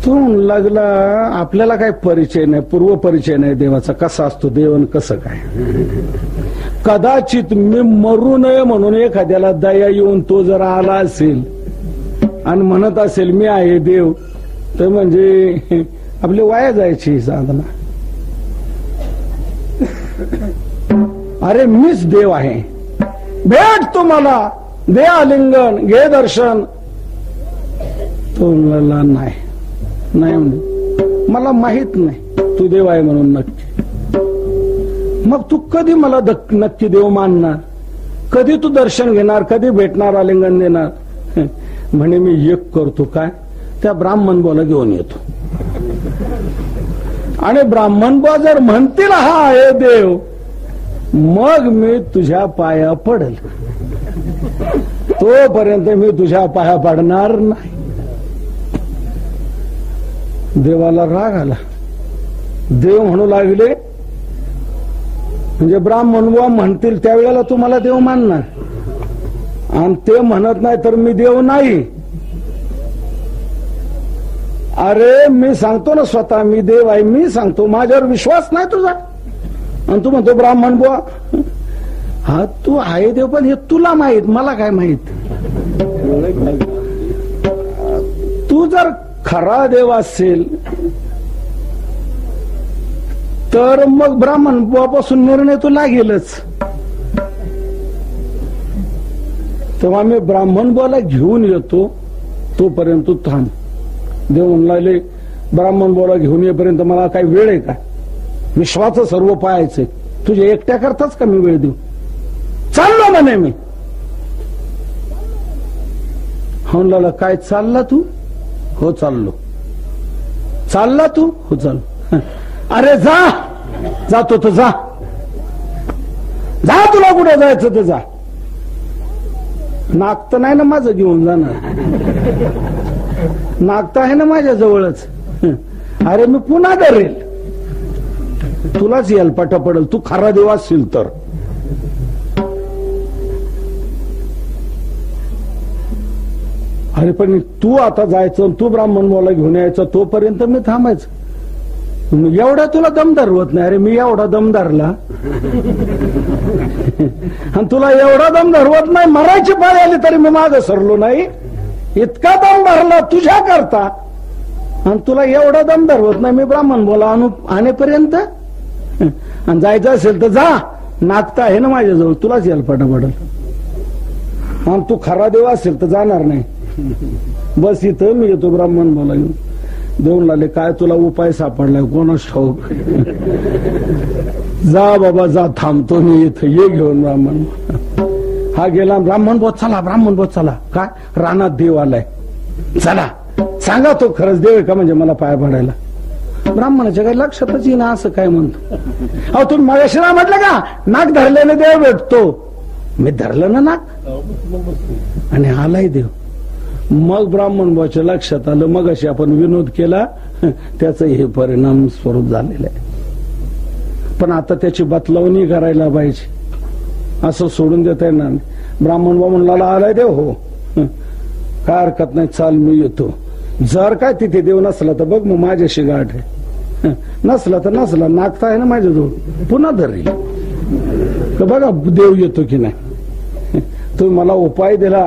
तू लागला आपल्याला काय परिचय नाही, पूर्व परिचय नाही देवाचा. कसा असतो देव आणि कसं काय. कदाचित मी मरू नये म्हणून एखाद्याला दया येऊन तो जर आला असेल आणि म्हणत असेल मी आहे देव, तर म्हणजे आपली वाया जायची साधना. अरे मीच देव आहे, भेट तुम्हाला, दे आलिंगन, घे दर्शन. तो म्हणला नाही नाही म्हणजे मला माहित नाही तू देव आहे म्हणून नक्की. मग तू कधी मला नक्की देव मानणार? कधी तू दर्शन घेणार? कधी भेटणार, आलिंगन देणार? म्हणे मी एक करतो, काय त्या ब्राह्मण बोला घेऊन येतो. आणि ब्राह्मण बुवा जर म्हणतील हा आहे देव, मग मी तुझ्या पाया पडेल. तोपर्यंत मी तुझ्या पाया पडणार नाही. देवाला राग आला. देव म्हणू लागले म्हणजे ब्राह्मण बुवा म्हणतील त्यावेळेला तुम्हाला देव मानणार, आणि ते म्हणत नाही तर मी देव नाही. अरे मी सांगतो ना स्वतः मी देव आहे, मी सांगतो. माझ्यावर विश्वास नाही तुझा, आणि तू म्हणतो ब्राह्मण बुवा. हा तू आहे देव, पण हे तुला माहित, मला काय माहित. तू जर खरा देव असेल तर मग ब्राह्मण बुवापासून निर्णय तू लागेलच. तेव्हा मी ब्राह्मण बुवाला घेऊन येतो, तोपर्यंत तू थांब. देव म्हणले ब्राह्मण बुवाला घेऊन येईपर्यंत मला काही वेळ आहे का? विश्वाचं सर्व पाहायचंय. तुझ्या एकट्या करताच का मी वेळ देऊ? चाललो म्हणे मी. म्हणला काय चालला तू? हो चाललो. चालला तू? हो चाललो. अरे जा, जातो तर जा, जा तुला कुठे जायचं तर जा. नाक तर नाही ना माझं घेऊन जाणार, नाक तर आहे ना माझ्या जवळच. अरे मी पुन्हा धरेल, तुलाच याल पटा पडेल, तू खरा देव असशील तर. अरे पण तू आता जायचं, तू ब्राह्मण मला घेऊन यायचं, तोपर्यंत मी थांबायचं. एवढा तुला दम धरवत नाही. अरे मी एवढा दम धरला आणि तुला एवढा दम धरवत नाही, मरायची पाळी आली तरी मी मागे सरलो नाही. इतका दम धरला तुझ्या करता आणि तुला एवढा दम धरवत नाही. मी ब्राह्मण बोला आणेपर्यंत. आणि जायचं असेल तर जा, नागता आहे ना माझ्याजवळ, तुलाच यायला पटा पडेल. आणि तू खरा देव असेल तर जाणार नाही. बस इथं मी येतो ब्राह्मण बोला घेऊन. देऊन लागले काय तुला उपाय सापडलाय कोणाच ठाऊक. जा बाबा जा, थांबतो मी इथं, ये घेऊन ब्राह्मण. हा गेला. ब्राह्मण बोत चला, ब्राह्मण बोत चला. काय रानात देव आलाय, चला सांगा तो खरंच देव आहे का म्हणजे मला पाया पडायला. ब्राह्मणाच्या काही लक्षातच येईना असं काय म्हणतो. अहो तुम्ही मगाशी ना म्हटलं का नाक धरल्याने देव भेटतो. मी धरलं ना नाक आणि आलाय देव. मग ब्राह्मण बाच्या लक्षात आलं, मग अशी आपण विनोद केला त्याच हे परिणाम स्वरूप झालेलं आहे. पण आता त्याची बतलावणी करायला पाहिजे, असं सोडून देता येणार नाही. ब्राह्मण म्हणला आलाय देव, हो काय हरकत नाही, चाल मी येतो. जर काय तिथे देव नसला तर बघ मग माझ्याशी गाठ आहे, नसला तर नसला, नागता आहे ना माझ्याजवळ, पुन्हा धरली तर बघा देव येतो की नाही. तुम्ही मला उपाय दिला,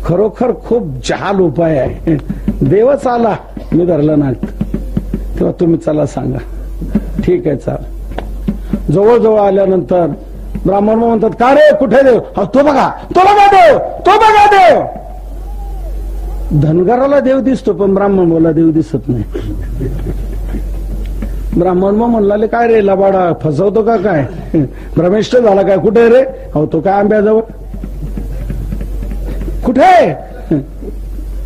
खरोखर खूप जहाल उपाय आहे. देवच आला, मी धरलं नाक, तेव्हा तुम्ही चला सांगा. ठीक आहे चाल. जवळजवळ आल्यानंतर ब्राह्मण म्हणतात का रे कुठे देव? तो बघा, तो बघा देव, तो बघा देव. धनगराला देव दिसतो पण ब्राह्मण बोला देव दिसत नाही. ब्राह्मण मग म्हणला काय रे लबाडा, फसवतो का काय, भ्रमिष्ट झाला काय, कुठे रे? हो तो काय आंब्याजवळ. कुठे?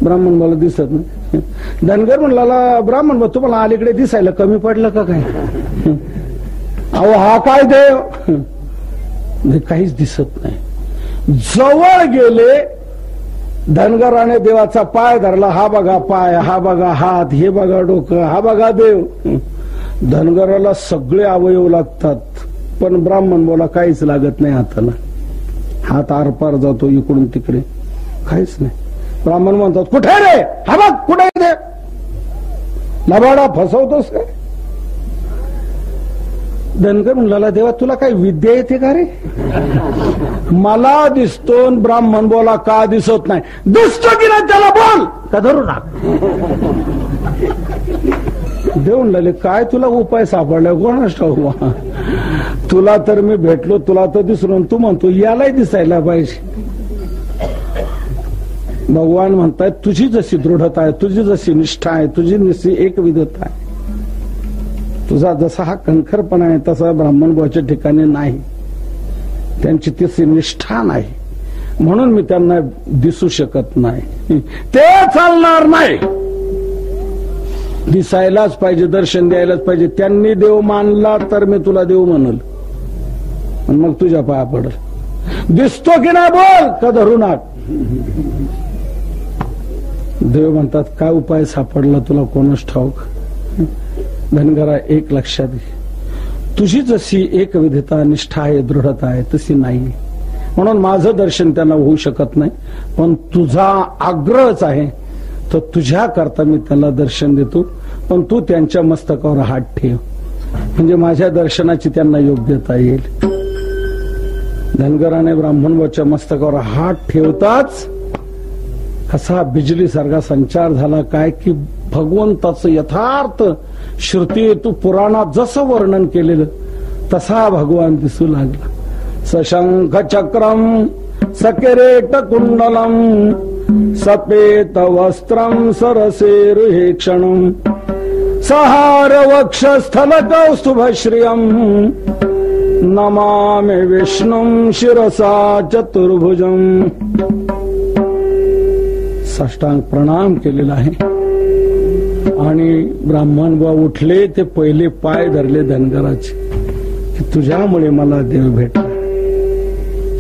ब्राह्मण बोला दिसत नाही. धनगर म्हणला ब्राह्मण बोल तुम्हाला अलीकडे दिसायला कमी पडलं का काय? अहो हा काय देव, काहीच दिसत नाही. जवळ गेले, धनगराने देवाचा पाय धरला. हा बघा पाय, हा बघा हात, हे बघा डोकं, हा बघा देव. धनगराला सगळे अवयव लागतात पण ब्राह्मण बोला काहीच लागत नाही हाताला. हात आरपार जातो इकडून तिकडे, काहीच नाही. ब्राह्मण म्हणतात कुठे रे? हा बघ कुठे दे. लबाडा फसवतोस काय? धनगर म्हणला देवा तुला काही विद्या येते का रे? मला दिसतो. ब्राह्मण बोला का दिसत नाही? दिसतो की नाही त्याला बोल का धरू ना. देऊन लागले काय तुला उपाय सापडला कोणाच ठाऊक. तुला तर मी भेटलो, तुला तर दिसून तू म्हणतो यालाही दिसायला पाहिजे. भगवान म्हणतायत तुझी जशी दृढता आहे, तुझी जशी निष्ठा आहे, तुझी जशी एकविधता आहे, तुझा जसा हा कणखरपणा आहे तसा ब्राह्मण बुवाच्या ठिकाणी नाही. त्यांची तशी निष्ठा नाही म्हणून मी त्यांना दिसू शकत नाही. ते चालणार नाही, दिसायलाच पाहिजे, दर्शन द्यायलाच पाहिजे. त्यांनी देव मानला तर मी तुला देव म्हणल आणि मग तुझ्या पाया पडल. दिसतो की नाही बोल का धरू नाक. देव म्हणतात काय उपाय सापडला तुला कोणाच ठाऊक. धनगरा एक लक्षात घे, तुझी जशी एकविधता निष्ठा आहे दृढता आहे तशी नाही, म्हणून माझं दर्शन त्यांना होऊ शकत नाही. पण तुझा आग्रहच आहे तर तुझ्या करता मी त्यांना दर्शन देतो. पण तू त्यांच्या मस्तकावर हात ठेव म्हणजे माझ्या दर्शनाची त्यांना योग्यता येईल. धनगराने ब्राह्मणबाच्या मस्तकावर हात ठेवताच कसा बिजली सारखा संचार झाला काय की भगवंताचं यथार्थ श्रुती तू पुराणात जसं वर्णन केलेलं तसा भगवान दिसू लागला. सशंख चक्रम सकिरीट कुंडलम सपेत वस्त्रम सरसेरुहेक्षणम सहार वक्षस्थल कौस्तुभश्रियम नमामि विष्णुं शिरसा चतुर्भुजं. साष्टांग प्रणाम केलेला आहे आणि ब्राह्मण बुवा उठले. ते पहिले पाय धरले धनगराचे की तुझ्यामुळे मला देव भेटला.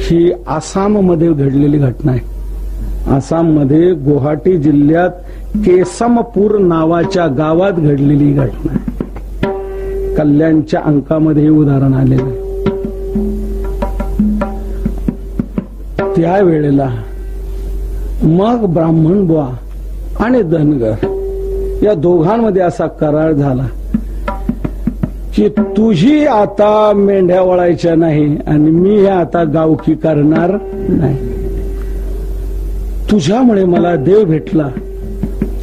ही आसाम मध्ये घडलेली घटना आहे. आसाम मध्ये गुवाहाटी जिल्ह्यात केसमपूर नावाच्या गावात घडलेली घटना आहे. कल्याणच्या अंकामध्ये हे उदाहरण आलेलं आहे. त्यावेळेला मग ब्राह्मण बुवा आणि धनगर या दोघांमध्ये असा करार झाला की तुझी आता मेंढ्या वळायच्या नाही आणि मी हे आता गावकी करणार नाही. तुझ्यामुळे मला देव भेटला.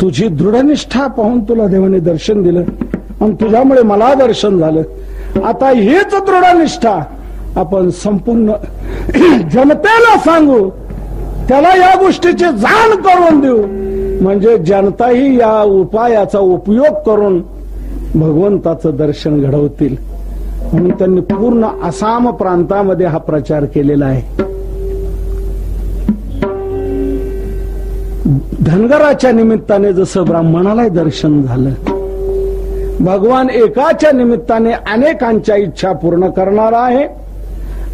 तुझी दृढनिष्ठा पाहून तुला देवाने दर्शन दिलं आणि तुझ्यामुळे मला दर्शन झालं. आता हेच दृढनिष्ठा आपण संपूर्ण जनतेला सांगू, त्याला या गोष्टीची जाण करून देऊ, म्हणजे जनताही या उपायाचा उपयोग करून भगवंताचं दर्शन घडवतील. म्हणून त्यांनी पूर्ण आसाम प्रांतामध्ये हा प्रचार केलेला आहे. धनगराच्या निमित्ताने जसं ब्राह्मणाला दर्शन झालं, भगवान एकाच्या निमित्ताने अनेकांच्या इच्छा पूर्ण करणार आहे.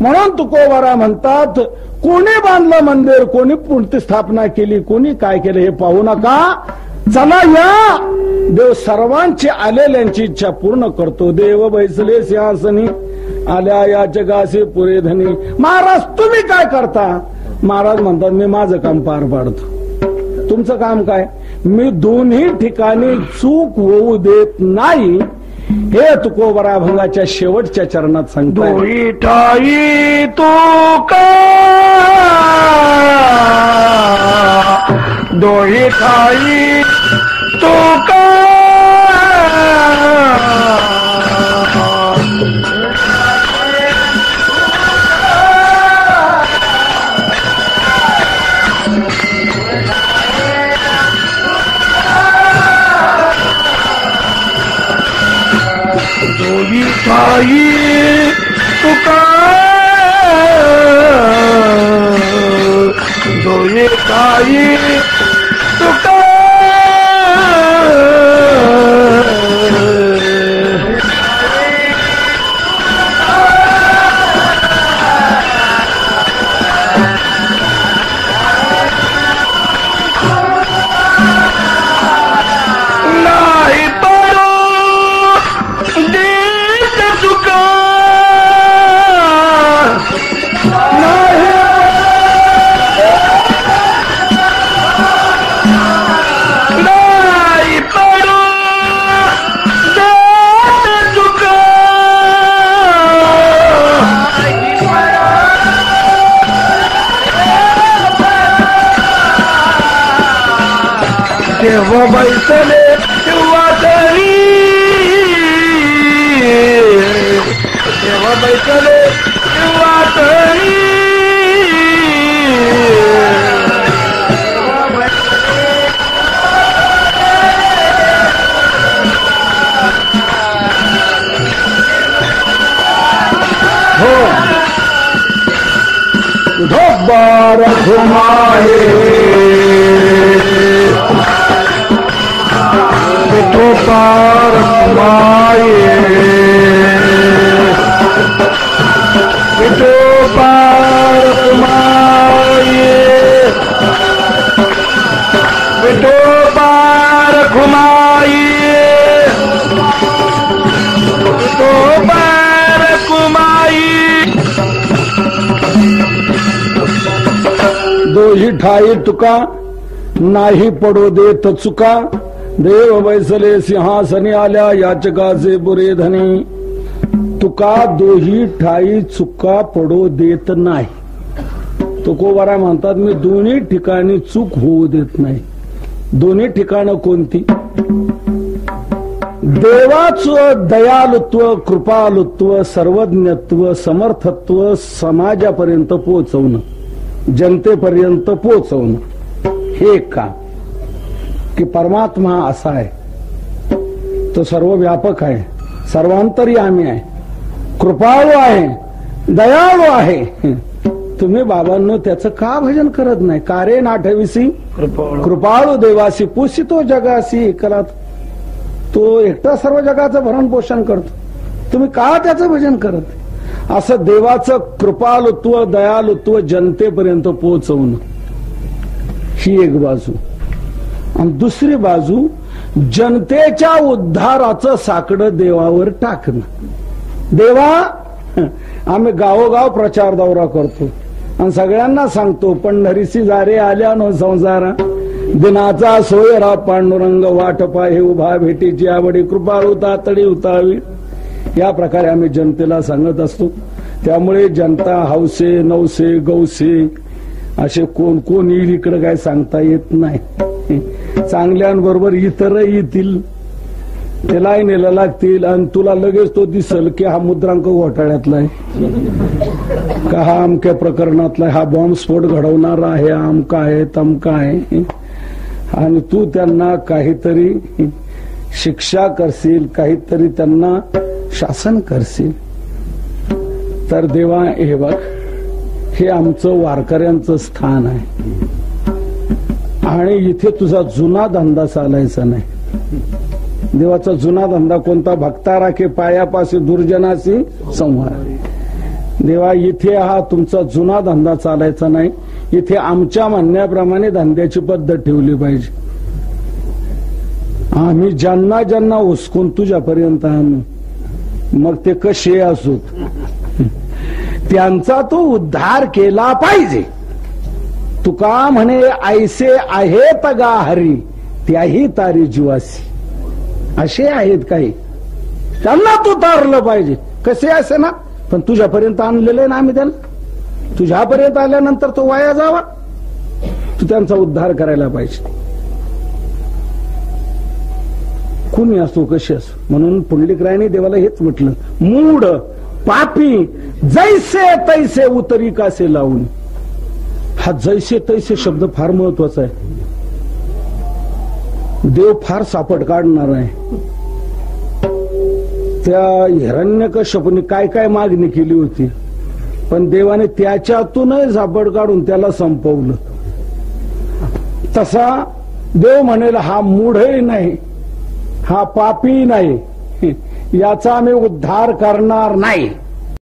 म्हणून तुकोबारा म्हणतात, कोणी बांधलं मंदिर, कोणी मूर्ती स्थापना केली, कोणी काय केलं हे पाहू नका, चला या, देव सर्वांची आलेल्यांची इच्छा पूर्ण करतो. देव बैसले सिंहासनी, आल्या या जगासी पुरे धनी. महाराज तुम्ही काय करता? महाराज म्हणतात, मी माझं काम पार पाडतो. तुमचं काम काय? मी दोन्ही ठिकाणी चूक होऊ देत नाही. हे तुकोबरा अभंगाच्या शेवटच्या चरणात सांगतो. दोही ठाई तुका, दोही ठाई तुका, दोही ठाई तुका, दोही ठाई तुका. नाही पडो देत चुका, नाही पडो देत चुका. तेव्हा बैसले तेव्हा तरी, तेव्हा बैसले तेव्हा तरी, हो ढोबार घुमाए, ढोबार घुमाए, ढोबार घुमाए, ढोबार घुमाए, ढोबार घुमाए. दोही ठाई तुका, नाही पडो देत चुका. देव बैसले सिंहासनी, आल्या याचकाचे पुरे धनी. तुका दोही ठाई चुका पडो देत नाही. तुकोबारा म्हणतात, मी दोन्ही ठिकाणी चूक होऊ देत नाही. दोन्ही ठिकाणं कोणती? देवाचं दयालुत्व, कृपालुत्व, सर्वज्ञत्व, समर्थत्व समाजापर्यंत पोहोचवणं, जनतेपर्यंत पोहोचवणं, हे का की परमात्मा असा आहे, तो सर्व व्यापक आहे, सर्वांतर्यामी आहे, कृपाळू आहे दयाळू आहे. तुम्ही बाबांनो त्याचं का भजन करत नाही? कारे नाठविसी कृपाळू देवासी पुसितो जगासी एकलात. तो एकटा सर्व जगाचं भरण पोषण करतो, तुम्ही का त्याचं भजन करत? असं देवाचं कृपालुत्व दयालुत्व जनतेपर्यंत पोहोचवणं ही एक बाजू, आणि दुसरी बाजू जनतेच्या उद्धाराचं साकडं देवावर टाकणं. देवा, आम्ही गावोगाव प्रचार दौरा करतो आणि सगळ्यांना सांगतो, पंढरीसी जारे आल्यानो संसारा, दिनाचा सोयरा पांडुरंग वाट पाहे उभा, भेटीची आवडी कृपाळू तातडी उतावी. या प्रकारे आम्ही जनतेला सांगत असतो. त्यामुळे जनता हौसे नवसे गौसे असे कोण कोण येईल इकडे काय सांगता येत नाही. चांगल्यांबरोबर इतरही येतील, त्यालाही नेला लागतील, आणि तुला लगेच तो दिसल की हा मुद्रांक घोटाळ्यातला आहे का, हा अमक्या प्रकरणातला, हा बॉम्बस्फोट घडवणारा आहे, अमका आहे तमका आहे, आणि तू त्यांना काहीतरी शिक्षा करशील, काहीतरी त्यांना शासन करशील. तर देवा हे बघ, हे आमचं वारकऱ्यांचं स्थान आहे आणि इथे तुझा जुना धंदा चालायचा नाही. देवाचा जुना धंदा कोणता? भक्ता राखे पायापाशी दुर्जनाशी संहार. देवा, इथे हा तुमचा जुना धंदा चालायचा नाही. इथे आमच्या म्हणण्याप्रमाणे धंद्याची पद्धत ठेवली पाहिजे. आम्ही ज्यांना ज्यांना उचकून तुझ्यापर्यंत आणू, मग ते कसे असोत, त्यांचा तो उद्धार केला पाहिजे. तुका म्हणे ऐसे आहेत गा हरी, त्याही तारी जीवासी. असे आहेत काही, त्यांना तू तारलं पाहिजे. कसे असे ना, पण तुझ्यापर्यंत आणलेले ना आम्ही त्यांना. तुझ्यापर्यंत आल्यानंतर तो वाया जावा, तू त्यांचा उद्धार करायला पाहिजे. कुणी असो कशी असो. म्हणून पुंडलिकरायाने देवाला हेच म्हटलं, मूढ पापी जैसे तैसे उतरी कासे लावून. हा जैसे तैसे शब्द फार महत्वाचा आहे. देव फार सापड काढणार आहे. त्या हिरण्यकश्यपूने काय काय मागणी केली होती, पण देवाने त्याच्यातूनही सापड काढून त्याला संपवलं. तसा देव म्हणेल, हा मूढही नाही, हा पापी नाही, याचा आम्ही उद्धार करणार नाही.